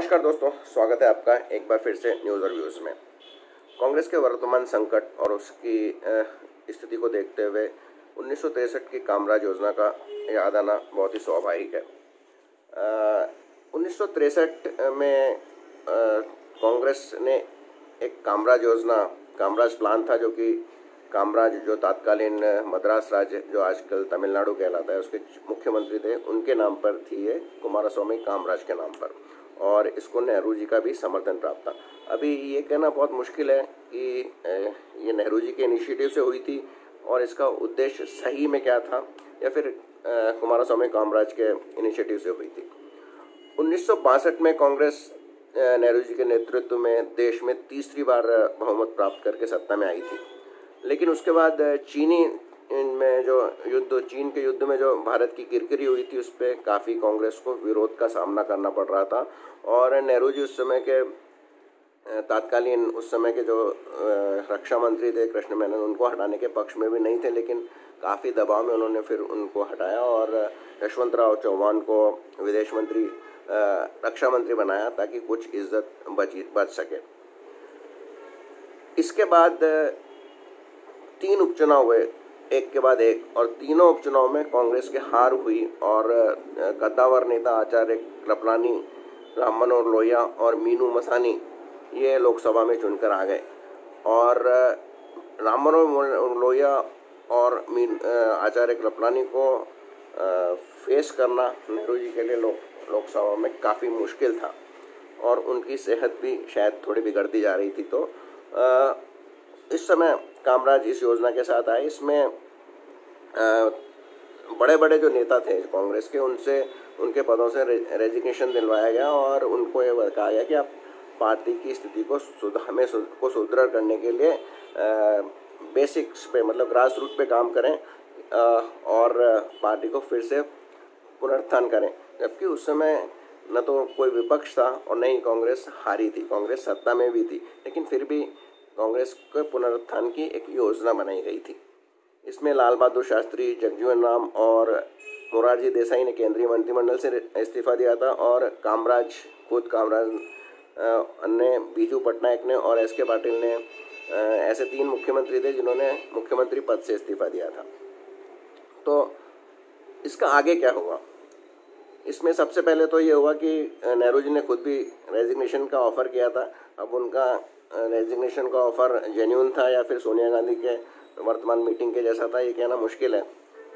नमस्कार दोस्तों, स्वागत है आपका एक बार फिर से न्यूज़ और व्यूज़ में। कांग्रेस के वर्तमान संकट और उसकी स्थिति को देखते हुए 1963 की कामराज योजना का याद आना बहुत ही स्वाभाविक है। 1963 में कांग्रेस ने एक कामराज योजना, कामराज प्लान था, जो कि कामराज जो तत्कालीन मद्रास राज्य जो आजकल तमिलनाडु कहलाता है उसके मुख्यमंत्री थे, उनके नाम पर थी ये, कुमारस्वामी कामराज के नाम पर, और इसको नेहरू जी का भी समर्थन प्राप्त था। अभी ये कहना बहुत मुश्किल है कि ये नेहरू जी के इनिशिएटिव से हुई थी और इसका उद्देश्य सही में क्या था, या फिर कुमारस्वामी कामराज के इनिशिएटिव से हुई थी। 1962 में कांग्रेस नेहरू जी के नेतृत्व में देश में तीसरी बार बहुमत प्राप्त करके सत्ता में आई थी, लेकिन उसके बाद चीन के युद्ध में जो भारत की किरकिरी हुई थी, उस पर काफ़ी कांग्रेस को विरोध का सामना करना पड़ रहा था। और नेहरू जी उस समय के जो रक्षा मंत्री थे कृष्ण मेनन, उनको हटाने के पक्ष में भी नहीं थे, लेकिन काफ़ी दबाव में उन्होंने फिर उनको हटाया और यशवंतराव चौहान को विदेश मंत्री, रक्षा मंत्री बनाया ताकि कुछ इज्जत बच सके। इसके बाद 3 उपचुनाव हुए, एक के बाद एक, और तीनों उपचुनाव में कांग्रेस की हार हुई और कद्दावर नेता आचार्य कृपलानी, राम मनोहर लोहिया और मीनू मसानी ये लोकसभा में चुनकर आ गए। और राम मनोहर लोहिया और आचार्य कृपलानी को फेस करना नेहरू जी के लिए लोकसभा में काफ़ी मुश्किल था, और उनकी सेहत भी शायद थोड़ी बिगड़ती जा रही थी। तो इस समय कामराज इस योजना के साथ आए। इसमें बड़े बड़े जो नेता थे कांग्रेस के, उनसे उनके पदों से रेजिग्नेशन दिलवाया गया और उनको ये कहा गया कि आप पार्टी की स्थिति को सुदृढ़ करने के लिए बेसिक्स पे, मतलब ग्रास रूट पे काम करें और पार्टी को फिर से पुनरुत्थान करें। जबकि उस समय न तो कोई विपक्ष था और न ही कांग्रेस हारी थी, कांग्रेस सत्ता में भी थी, लेकिन फिर भी कांग्रेस के पुनरुत्थान की एक योजना बनाई गई थी। इसमें लाल बहादुर शास्त्री, जगजीवन राम और मोरारजी देसाई ने केंद्रीय मंत्रिमंडल से इस्तीफा दिया था, और कामराज ने, बीजू पटनायक ने और एस.के. पाटिल ने, ऐसे 3 मुख्यमंत्री थे जिन्होंने मुख्यमंत्री पद से इस्तीफा दिया था। तो इसका आगे क्या हुआ? इसमें सबसे पहले तो ये हुआ कि नेहरू जी ने खुद भी रेजिग्नेशन का ऑफ़र किया था। अब उनका रेजिग्नेशन का ऑफ़र जेन्युइन था या फिर सोनिया गांधी के वर्तमान मीटिंग के जैसा था, ये कहना मुश्किल है,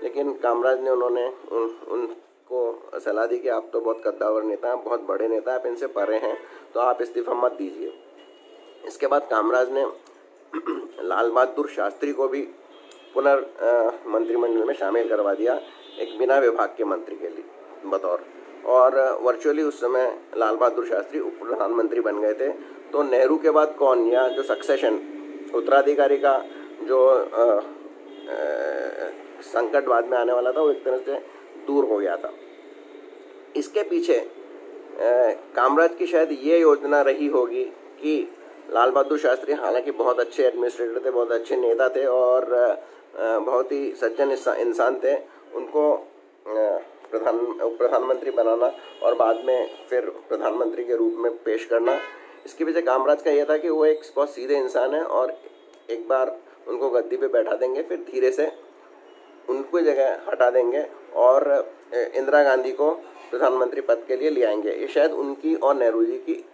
लेकिन कामराज ने उनको सलाह दी कि आप तो बहुत कद्दावर नेता हैं, बहुत बड़े नेता, आप इनसे परे हैं, तो आप इस्तीफा मत दीजिए। इसके बाद कामराज ने लाल बहादुर शास्त्री को भी मंत्रिमंडल में शामिल करवा दिया, एक बिना विभाग के मंत्री के लिए बतौर, और वर्चुअली उस समय लाल बहादुर शास्त्री उप प्रधानमंत्री बन गए थे। तो नेहरू के बाद कौन, या जो सक्सेशन, उत्तराधिकारी का जो संकट बाद में आने वाला था, वो एक तरह से दूर हो गया था। इसके पीछे कामराज की शायद ये योजना रही होगी कि लाल बहादुर शास्त्री हालांकि बहुत अच्छे एडमिनिस्ट्रेटर थे, बहुत अच्छे नेता थे और बहुत ही सज्जन इंसान थे, उनको प्रधानमंत्री बनाना और बाद में फिर प्रधानमंत्री के रूप में पेश करना, इसके पीछे कामराज का यह था कि वो एक बहुत सीधे इंसान है और एक बार उनको गद्दी पे बैठा देंगे, फिर धीरे से उनको जगह हटा देंगे और इंदिरा गांधी को प्रधानमंत्री पद के लिए ले आएंगे। ये शायद उनकी और नेहरू जी की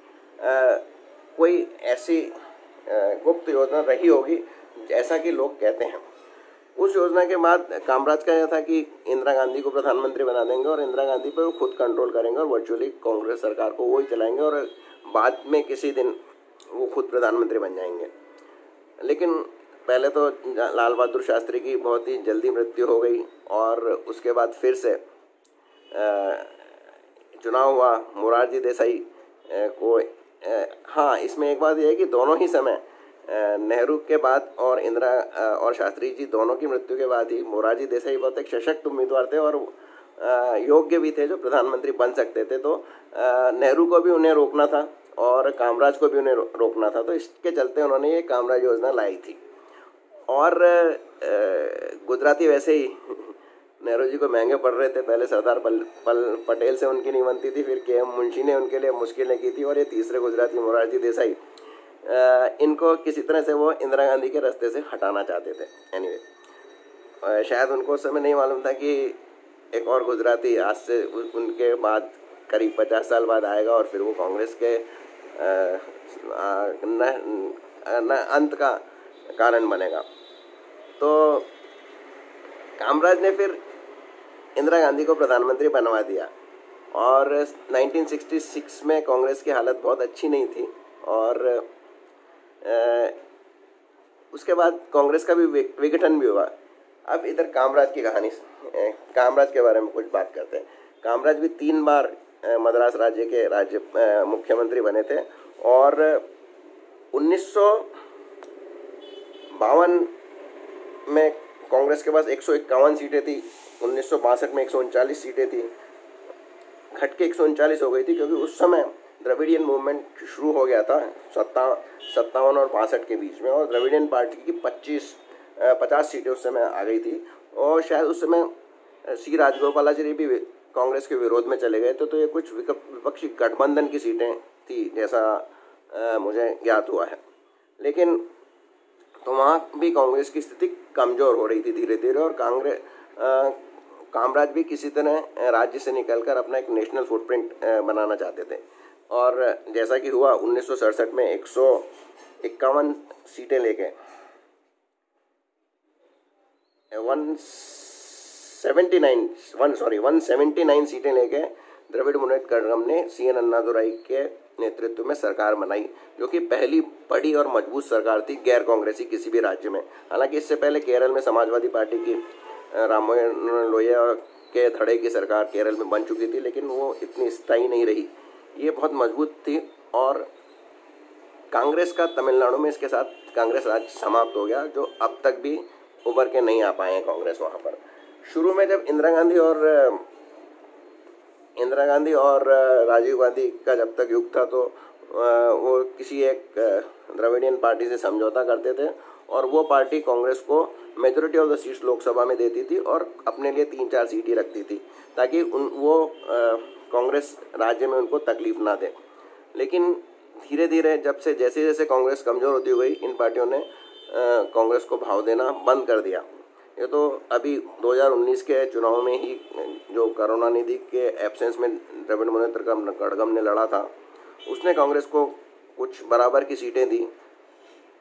कोई ऐसी गुप्त योजना रही होगी, जैसा कि लोग कहते हैं। उस योजना के बाद कामराज का यह था कि इंदिरा गांधी को प्रधानमंत्री बना देंगे और इंदिरा गांधी पर वो खुद कंट्रोल करेंगे और वर्चुअली कांग्रेस सरकार को वो ही चलाएंगे, और बाद में किसी दिन वो खुद प्रधानमंत्री बन जाएंगे। लेकिन पहले तो लाल बहादुर शास्त्री की बहुत ही जल्दी मृत्यु हो गई, और उसके बाद फिर से चुनाव हुआ मोरारजी देसाई को। हाँ, इसमें एक बात यह है कि दोनों ही समय नेहरू के बाद और इंदिरा और शास्त्री जी दोनों की मृत्यु के बाद ही मोरारजी देसाई बहुत एक सशक्त उम्मीदवार थे और योग्य भी थे जो प्रधानमंत्री बन सकते थे। तो नेहरू को भी उन्हें रोकना था और कामराज को भी उन्हें रोकना था, तो इसके चलते उन्होंने ये कामराज योजना लाई थी। और गुजराती वैसे ही नेहरू जी को महंगे पड़ रहे थे। पहले सरदार पटेल से उनकी नहीं बनती थी, फिर के एम मुंशी ने उनके लिए मुश्किलें की थी, और ये तीसरे गुजराती मोरारजी देसाई, इनको किसी तरह से वो इंदिरा गांधी के रास्ते से हटाना चाहते थे। एनीवे, शायद उनको उस समय नहीं मालूम था कि एक और गुजराती आज से उनके बाद करीब 50 साल बाद आएगा और फिर वो कांग्रेस के अंत का कारण बनेगा। तो कामराज ने फिर इंदिरा गांधी को प्रधानमंत्री बनवा दिया, और 1966 में कांग्रेस की हालत बहुत अच्छी नहीं थी, और उसके बाद कांग्रेस का भी विघटन भी हुआ। अब इधर कामराज की कहानी, कामराज के बारे में कुछ बात करते हैं। कामराज भी 3 बार मद्रास राज्य के मुख्यमंत्री बने थे, और 1952 में कांग्रेस के पास 151 सीटें थी, 1962 में 139 सीटें थी, घट के 139 हो गई थी, क्योंकि उस समय द्रविडियन मूवमेंट शुरू हो गया था 57 और 62 के बीच में, और द्रविडियन पार्टी की 50 सीटें उस समय आ गई थी। और शायद उस समय सी राजगोपालाचारी भी कांग्रेस के विरोध में चले गए थे, तो ये कुछ विपक्षी गठबंधन की सीटें थी, जैसा मुझे ज्ञात हुआ है। लेकिन तो वहाँ भी कांग्रेस की स्थिति कमज़ोर हो रही थी धीरे धीरे, और कामराज भी किसी तरह राज्य से निकलकर अपना एक नेशनल फुटप्रिंट बनाना चाहते थे। और जैसा कि हुआ 1967 में 151 सीटें लेके 179 सीटें लेके द्रविड़ मुनेत्र कड़गम ने CN अन्नादुराई के नेतृत्व में सरकार बनाई, जो कि पहली बड़ी और मजबूत सरकार थी गैर कांग्रेसी किसी भी राज्य में। हालांकि इससे पहले केरल में समाजवादी पार्टी की राममोहन लोहिया के धड़े की सरकार केरल में बन चुकी थी, लेकिन वो इतनी स्थायी नहीं रही। ये बहुत मजबूत थी, और कांग्रेस का तमिलनाडु में इसके साथ कांग्रेस राज समाप्त हो गया, जो अब तक भी उभर के नहीं आ पाए हैं कांग्रेस वहाँ पर। शुरू में जब इंदिरा गांधी और राजीव गांधी का जब तक युग था, तो वो किसी एक द्रविडियन पार्टी से समझौता करते थे, और वो पार्टी कांग्रेस को majority of the seats Lok Sabha में देती थी और अपने लिए 3-4 सीट ही रखती थी, ताकि वो कांग्रेस राज्य में उनको तकलीफ ना दे। लेकिन धीरे धीरे जैसे जैसे कांग्रेस कमज़ोर होती गई, इन पार्टियों ने कांग्रेस को भाव देना बंद कर दिया। ये तो अभी 2019 के चुनाव में ही जो करुणानिधि के एब्सेंस में द्रविड़ मुनेत्र कड़गम ने लड़ा था, उसने कांग्रेस को कुछ बराबर की सीटें दी,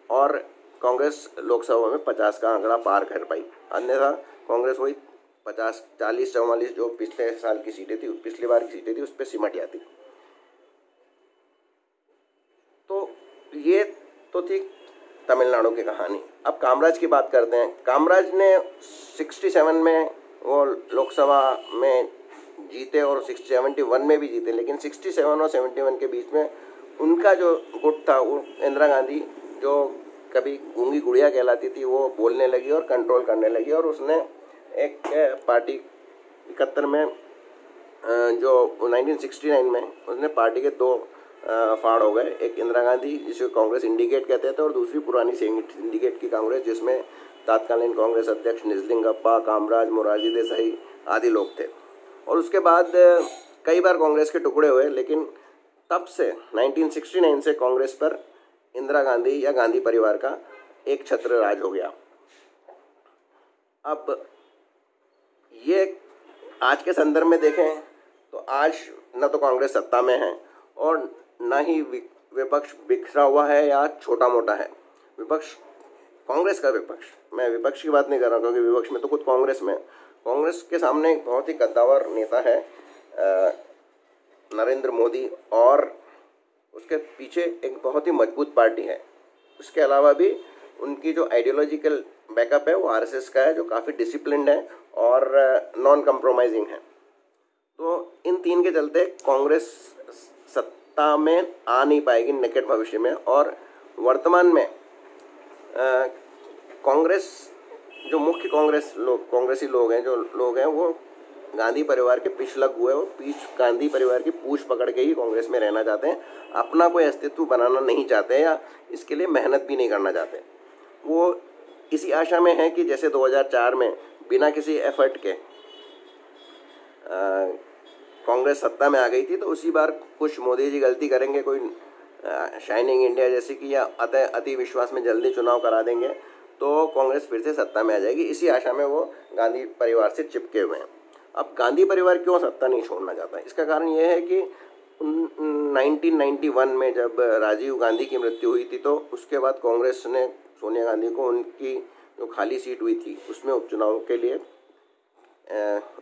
और कांग्रेस लोकसभा में 50 का आंकड़ा पार कर पाई। अन्यथा कांग्रेस वही 50, 40, 44 जो पिछले साल की सीटें थी, पिछली बार की सीटें थी, उस पर सिमट जाती। तो ये तो थी तमिलनाडु की कहानी। अब कामराज की बात करते हैं। कामराज ने 67 में वो लोकसभा में जीते, और 71 में भी जीते, लेकिन 67 और 71 के बीच में उनका जो गुट था, वो इंदिरा गांधी जो कभी गूंगी गुड़िया कहलाती थी, वो बोलने लगी और कंट्रोल करने लगी, और उसने एक पार्टी 71 में जो 1969 में उसने पार्टी के 2 फाड़ हो गए। एक इंदिरा गांधी जिसे कांग्रेस इंडिकेट कहते थे, और दूसरी पुरानी सिंडिकेट की कांग्रेस, जिसमें तत्कालीन कांग्रेस अध्यक्ष निजलिंगप्पा, कामराज, मोरारजी देसाई आदि लोग थे। और उसके बाद कई बार कांग्रेस के टुकड़े हुए, लेकिन तब से 1969 से कांग्रेस पर इंदिरा गांधी या गांधी परिवार का एक छत्र राज हो गया। अब ये आज के संदर्भ में देखें तो आज न तो कांग्रेस सत्ता में है, और न ही विपक्ष बिखरा हुआ है या छोटा मोटा है। विपक्ष, कांग्रेस का विपक्ष, मैं विपक्ष की बात नहीं कर रहा हूँ, क्योंकि विपक्ष में तो खुद कांग्रेस के सामने एक बहुत ही कद्दावर नेता है नरेंद्र मोदी, और उसके पीछे एक बहुत ही मजबूत पार्टी है। उसके अलावा भी उनकी जो आइडियोलॉजिकल बैकअप है वो RSS का है, जो काफ़ी डिसिप्लिन्ड है और नॉन कंप्रोमाइजिंग है। तो इन 3 के चलते कांग्रेस सत्ता में आ नहीं पाएगी निकट भविष्य में। और वर्तमान में कांग्रेस जो मुख्य कांग्रेसी लोग हैं, जो लोग हैं, वो गांधी परिवार के पिछलग हुए, वो गांधी परिवार की पूछ पकड़ के ही कांग्रेस में रहना चाहते हैं, अपना कोई अस्तित्व बनाना नहीं चाहते, या इसके लिए मेहनत भी नहीं करना चाहते। वो इसी आशा में है कि जैसे 2004 में बिना किसी एफर्ट के कांग्रेस सत्ता में आ गई थी, तो उसी बार कुछ मोदी जी गलती करेंगे, कोई शाइनिंग इंडिया जैसी कि, या अति विश्वास में जल्दी चुनाव करा देंगे तो कांग्रेस फिर से सत्ता में आ जाएगी। इसी आशा में वो गांधी परिवार से चिपके हुए हैं। अब गांधी परिवार क्यों सत्ता नहीं छोड़ना चाहता है, इसका कारण ये है कि 1991 में जब राजीव गांधी की मृत्यु हुई थी, तो उसके बाद कांग्रेस ने सोनिया गांधी को उनकी जो खाली सीट हुई थी उसमें उपचुनाव के लिए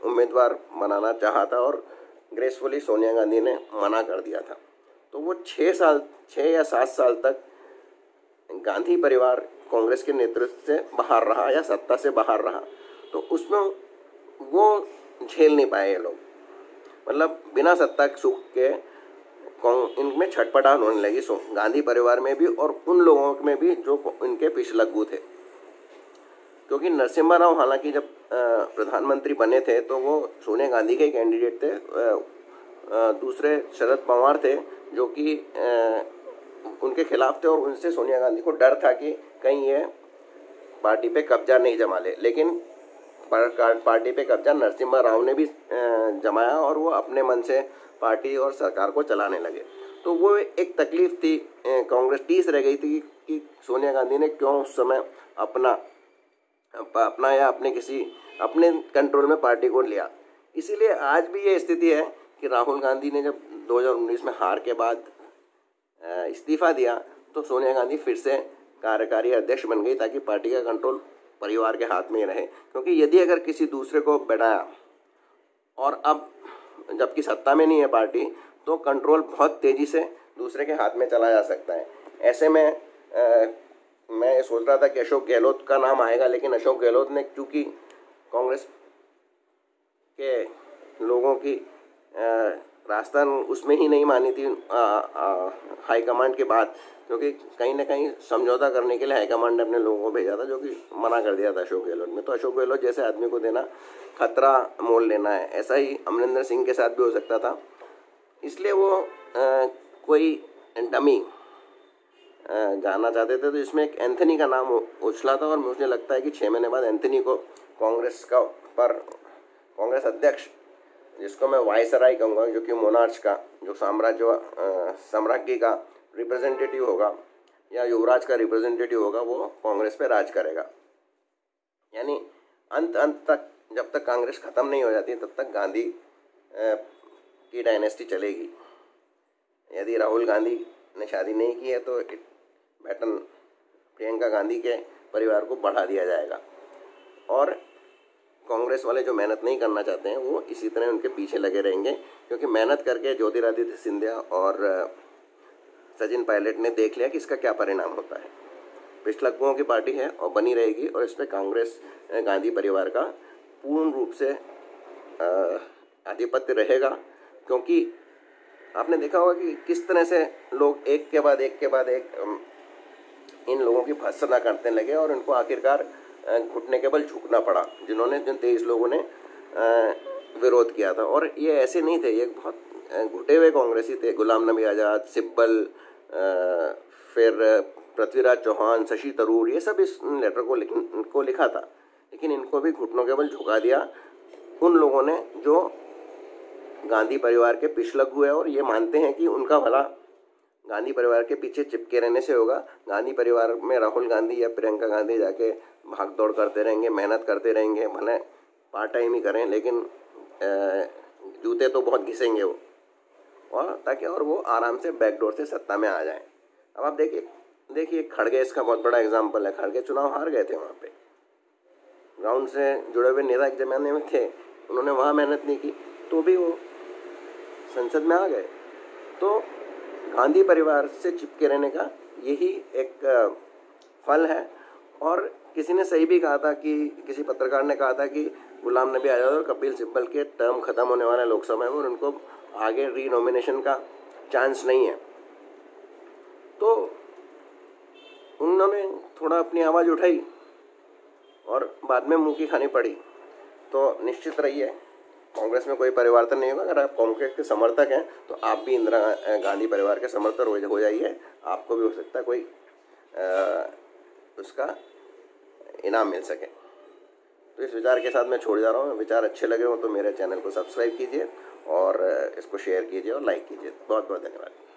उम्मीदवार बनाना चाहा था, और ग्रेसफुली सोनिया गांधी ने मना कर दिया था। तो वो 6 या 7 साल तक गांधी परिवार कांग्रेस के नेतृत्व से बाहर रहा या सत्ता से बाहर रहा, तो उसमें वो झेल नहीं पाए ये लोग। मतलब बिना सत्ता सुख के इनमें छटपटाहट होने लगी गांधी परिवार में भी और उन लोगों में भी जो इनके पिछलग्गू थे। क्योंकि नरसिम्हा राव हालांकि जब प्रधानमंत्री बने थे तो वो सोनिया गांधी के कैंडिडेट थे, दूसरे शरद पवार थे जो कि उनके खिलाफ थे, और उनसे सोनिया गांधी को डर था कि कहीं ये पार्टी पे कब्जा नहीं जमा ले। लेकिन पार्टी पे कब्जा नरसिम्हा राव ने भी जमाया और वो अपने मन से पार्टी और सरकार को चलाने लगे। तो वो एक तकलीफ थी, कांग्रेस टीस रह गई थी कि सोनिया गांधी ने क्यों उस समय अपना या अपने कंट्रोल में पार्टी को लिया। इसीलिए आज भी ये स्थिति है कि राहुल गांधी ने जब 2019 में हार के बाद इस्तीफा दिया तो सोनिया गांधी फिर से कार्यकारी अध्यक्ष बन गई, ताकि पार्टी का कंट्रोल परिवार के हाथ में ही रहे। क्योंकि यदि अगर किसी दूसरे को बैठाया और अब जबकि सत्ता में नहीं है पार्टी, तो कंट्रोल बहुत तेज़ी से दूसरे के हाथ में चला जा सकता है। ऐसे में मैं सोच रहा था कि अशोक गहलोत का नाम आएगा, लेकिन अशोक गहलोत ने क्योंकि कांग्रेस के लोगों की रास्ता उसमें ही नहीं मानी थी हाईकमांड के बाद, क्योंकि कहीं ना कहीं समझौता करने के लिए हाईकमांड ने अपने लोगों को भेजा था, जो कि मना कर दिया था अशोक गहलोत में। तो अशोक गहलोत जैसे आदमी को देना खतरा मोल लेना है। ऐसा ही अमरिंदर सिंह के साथ भी हो सकता था, इसलिए वो कोई डमी जाना चाहते थे। तो इसमें एक एंथनी का नाम उछला था, और मुझे लगता है कि 6 महीने बाद एंथनी को कांग्रेस अध्यक्ष, जिसको मैं वायसराय कहूँगा, जो कि मोनार्च का जो साम्राज्ञी का रिप्रेजेंटेटिव होगा या युवराज का रिप्रेजेंटेटिव होगा, वो कांग्रेस पे राज करेगा। यानी अंत तक जब तक कांग्रेस ख़त्म नहीं हो जाती तब तक गांधी की डायनेस्टी चलेगी। यदि राहुल गांधी ने शादी नहीं की है तो बैटन प्रियंका गांधी के परिवार को बढ़ा दिया जाएगा, और कांग्रेस वाले जो मेहनत नहीं करना चाहते हैं वो इसी तरह उनके पीछे लगे रहेंगे। क्योंकि मेहनत करके ज्योतिरादित्य सिंधिया और सचिन पायलट ने देख लिया कि इसका क्या परिणाम होता है। पिछलग्गुओं की पार्टी है और बनी रहेगी, और इस पर कांग्रेस गांधी परिवार का पूर्ण रूप से आधिपत्य रहेगा। क्योंकि आपने देखा होगा कि किस तरह से लोग एक के बाद एक इन लोगों की भर्त्सना करने लगे, और उनको आखिरकार घुटने के बल झुकना पड़ा, जिन 23 लोगों ने विरोध किया था। और ये ऐसे नहीं थे, ये बहुत घुटे हुए कांग्रेसी थे। गुलाम नबी आज़ाद, सिब्बल, फिर पृथ्वीराज चौहान, शशि थरूर, ये सब इस लेटर को लिखा था। लेकिन इनको भी घुटनों के बल झुका दिया उन लोगों ने जो गांधी परिवार के पिछलग्गू है, और ये मानते हैं कि उनका भला गांधी परिवार के पीछे चिपके रहने से होगा। गांधी परिवार में राहुल गांधी या प्रियंका गांधी जाके भाग दौड़ करते रहेंगे, मेहनत करते रहेंगे, भले पार्ट टाइम ही करें, लेकिन जूते तो बहुत घिसेंगे वो, और ताकि और वो आराम से बैकडोर से सत्ता में आ जाएं। अब आप देखिए खड़गे इसका बहुत बड़ा एग्जाम्पल है। खड़गे चुनाव हार गए थे, वहाँ पे ग्राउंड से जुड़े हुए नेता एक जमाने में थे, उन्होंने वहाँ मेहनत नहीं की तो भी वो संसद में आ गए। तो गांधी परिवार से चिपके रहने का यही एक फल है। और किसी ने सही भी कहा था कि किसी पत्रकार ने कहा था कि गुलाम नबी आज़ाद और कपिल सिब्बल के टर्म ख़त्म होने वाला है लोकसभा में, और उनको आगे रीनॉमिनेशन का चांस नहीं है। तो उन्होंने थोड़ा अपनी आवाज़ उठाई और बाद में मुँह की खानी पड़ी। तो निश्चित रहिए कांग्रेस में कोई परिवर्तन नहीं होगा। अगर आप कांग्रेस के समर्थक हैं तो आप भी इंदिरा गांधी परिवार के समर्थक हो जाइए, आपको भी हो सकता है कोई उसका इनाम मिल सके। तो तो इस विचार के साथ मैं छोड़ जा रहा हूँ। विचार अच्छे लगे हो तो मेरे चैनल को सब्सक्राइब कीजिए और इसको शेयर कीजिए और लाइक कीजिए। बहुत बहुत धन्यवाद।